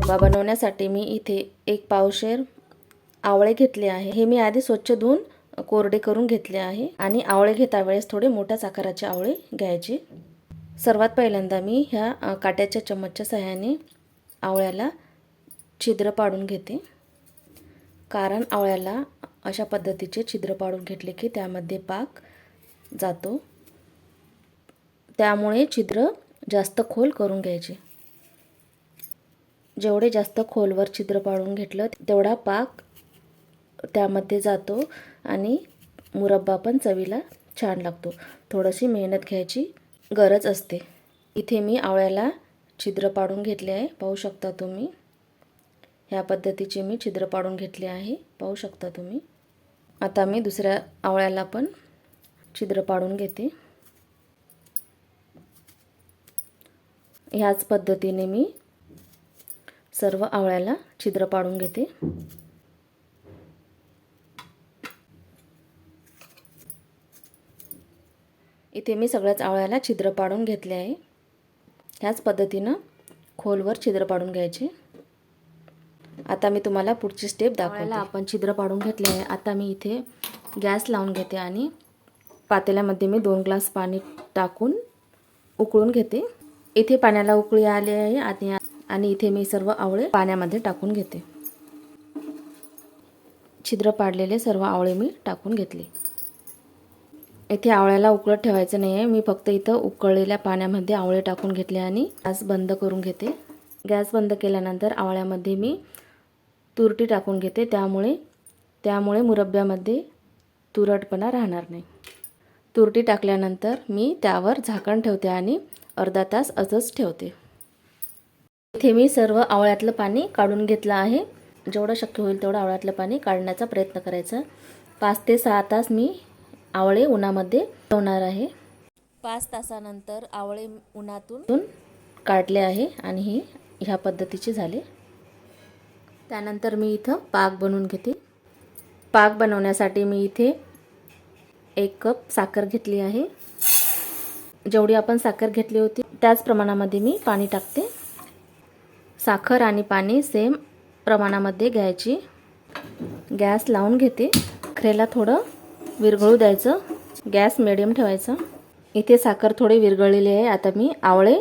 मुरब्बा बनवण्यासाठी मी इथे 1 पावशेर आवळे घेतले आहे। हे मी आधी स्वच्छ धुवून कोरडे करून घेतले आहे आणि आवळे घेता वेळेस थोडे मोठ्या आकाराचे आवळे घ्यायचे। सर्वात पहिल्यांदा मी ह्या काट्याच्या चमच्याच्या सहाय्याने आवळ्याला छिद्र पाडून घेते, कारण आवळ्याला अशा पद्धतीचे छिद्र पाडून घेतले की त्यामध्ये पाक जातो, त्यामुळे छिद्र जास्त खोल करून घ्यायचे। जेवढे जास्त खोलवर छिद्र पाडून घेतलं तेवढा पाक त्यामध्ये जातो आणि मुरब्बा पण चवीला छान लागतो। थोडीशी मेहनत घ्यायची गरज असते। इथे मी आवळ्याला छिद्र पाडून घेतले आहे, पाहू शकता तुम्ही। ह्या पद्धतीचे मी छिद्र पाडून घेतले आहे, पाहू शकता तुम्ही। आता मी दुसऱ्या आवळ्याला पण छिद्र पाडून घेते। ह्याच पद्धतीने मी सर्व आवळ्याला छिद्र पाडून घेते। इथे मी सगळ्याच आवळ्याला छिद्र पाडून घेतले आहे। ह्याच पद्धतीने खोलवर छिद्र पाडून घ्यायचे। आता मी तुम्हाला पुढची स्टेप दाखवते। आपण छिद्र पाडून घेतले आहे। आता मी इथे गॅस लावून घेते आणि पातेल्यामध्ये मी 2 ग्लास पाणी टाकून उकळून घेते। इथे पाण्याला उकळी आली आहे आणि इथे मी सर्व आवळे पाण्यामध्ये टाकून घेते। छिद्र पाडलेले सर्व आवळे मी टाकून घेतले। इथे आवळ्याला उकळत ठेवायचं नाही आहे, मी फक्त इथं उकळलेल्या पाण्यामध्ये आवळे टाकून घेतले आणि गॅस बंद करून घेते। गॅस बंद केल्यानंतर आवळ्यामध्ये मी तुरटी टाकून घेते, त्यामुळे मुरब्ब्यामध्ये तुरटपणा राहणार नाही। तुरटी टाकल्यानंतर मी त्यावर झाकण ठेवते आणि अर्धा तास असंच ठेवते। इथे मी सर्व आवळ्यातलं पाणी काढून घेतलं आहे। जेवढं शक्य होईल तेवढं आवळ्यातलं पाणी काढण्याचा प्रयत्न करायचा। 5 ते 6 तास मी आवळे उन्हामध्ये ठेवणार आहे। 5 तासानंतर आवळे उन्हातून काढले आहे आणि हे ह्या पद्धतीचे झाले। त्यानंतर मी इथं पाक बनवून घेते। पाक बनवण्यासाठी मी इथे 1 कप साखर घेतली आहे। जेवढी आपण साखर घेतली होती त्याच प्रमाणामध्ये मी पाणी टाकते। साखर आणि पाणी सेम प्रमाणामध्ये घ्यायची। गॅस लावून घेते। साखरेला थोडं विरघळू द्यायचं, गॅस मिडियम ठेवायचा। इथे साखर थोडी विरघळलेली आहे। आता मी आवळे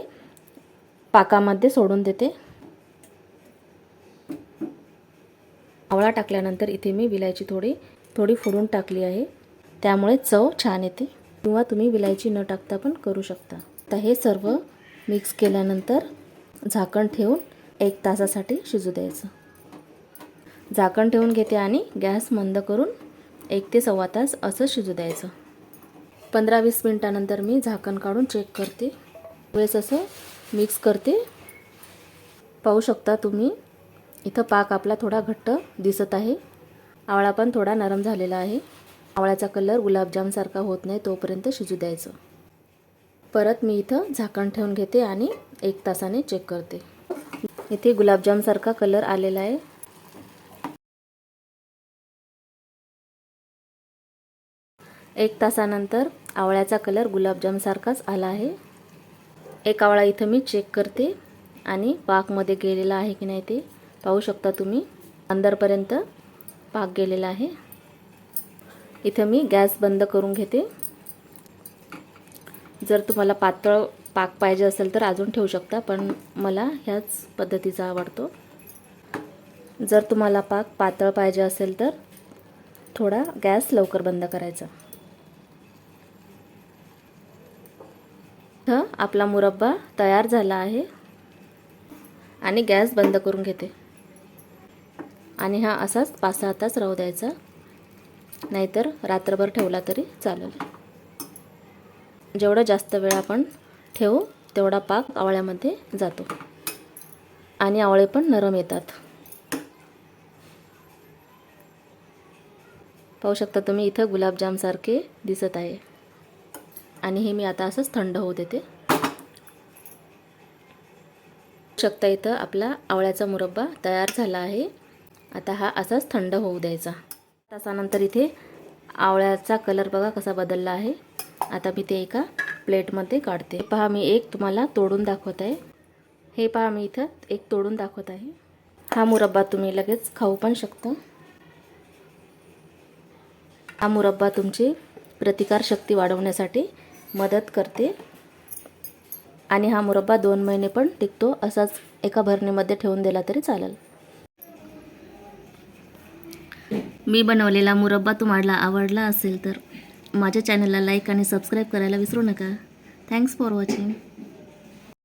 पाकामध्ये सोडून देते। आवळा टाकल्यानंतर इथे मी विलायची थोडी फोडून टाकली आहे, त्यामुळे चव छान येते, किंवा तुम्ही विलायची न टाकता पण करू शकता। आता हे सर्व मिक्स केल्यानंतर झाकण ठेवून 1 तासासाठी शिजू द्यायचं। झाकण ठेवून घेते आणि गॅस मंद करून 1 ते सव्वा तास असं शिजू द्यायचं। 15-20 मिनिटानंतर मी झाकण काढून चेक करते, वेळेस असं मिक्स करते। पाहू शकता तुम्ही, इथं पाक आपला थोडा घट्ट दिसत आहे। आवळा पण थोडा नरम झालेला आहे। आवळ्याचा कलर गुलाबजामसारखा होत नाही तोपर्यंत शिजू द्यायचं। परत मी इथं झाकण ठेवून घेते आणि 1 तासाने चेक करते। इथे गुलाबजामसारखा कलर आलेला आहे। 1 तासानंतर आवळ्याचा कलर गुलाबजामसारखाच आला आहे। एक आवळा इथं मी चेक करते आणि पाकमध्ये गेलेला आहे की नाही ते पाहू शकता तुम्ही। अंदरपर्यंत पाक गेलेला आहे। इथं मी गॅस बंद करून घेते। जर तुम्हाला पातळ पाक पाहिजे असेल तर अजून ठेवू शकता, पण मला ह्याच पद्धतीचा आवडतो। जर तुम्हाला पाक पातळ पाहिजे असेल तर थोडा गॅस लवकर बंद करायचा। इथं आपला मुरब्बा तयार झाला आहे आणि गॅस बंद करून घेते आणि हा असाच 5-6 तास राहू द्यायचा, नाहीतर रात्रभर ठेवला तरी चालेल। जेवढा जास्त वेळ आपण ठेवू तेवढा पाक आवळ्यामध्ये जातो आणि आवळे पण नरम येतात। पाहू शकता तुम्ही, इथं गुलाबजामसारखे दिसत आहे आणि हे मी आता असंच थंड होऊ देते। शकता इथं आपला आवळ्याचा मुरब्बा तयार झाला आहे। आता हा असाच थंड होऊ द्यायचा। तासानंतर इथे आवळ्याचा कलर बघा कसा बदलला आहे। आता मी ते एका प्लेटमध्ये काढते। पहा, मी एक तुम्हाला तोडून दाखवत आहे। हे पहा, मी इथं एक तोडून दाखवत आहे। हा मुरब्बा तुम्ही लगेच खाऊ पण शकता. हा मुरब्बा तुमची प्रतिकारशक्ती वाढवण्यासाठी मदत करते आणि हा मुरब्बा 2 महिने पण टिकतो. असाच एका भरणीमध्ये ठेवून दिला तरी चालेल. मी बनवलेला मुरब्बा तुम्हाला आवडला असेल तर माझ्या चॅनलला लाईक आणि सबस्क्राईब करायला विसरू नका. Thanks for watching.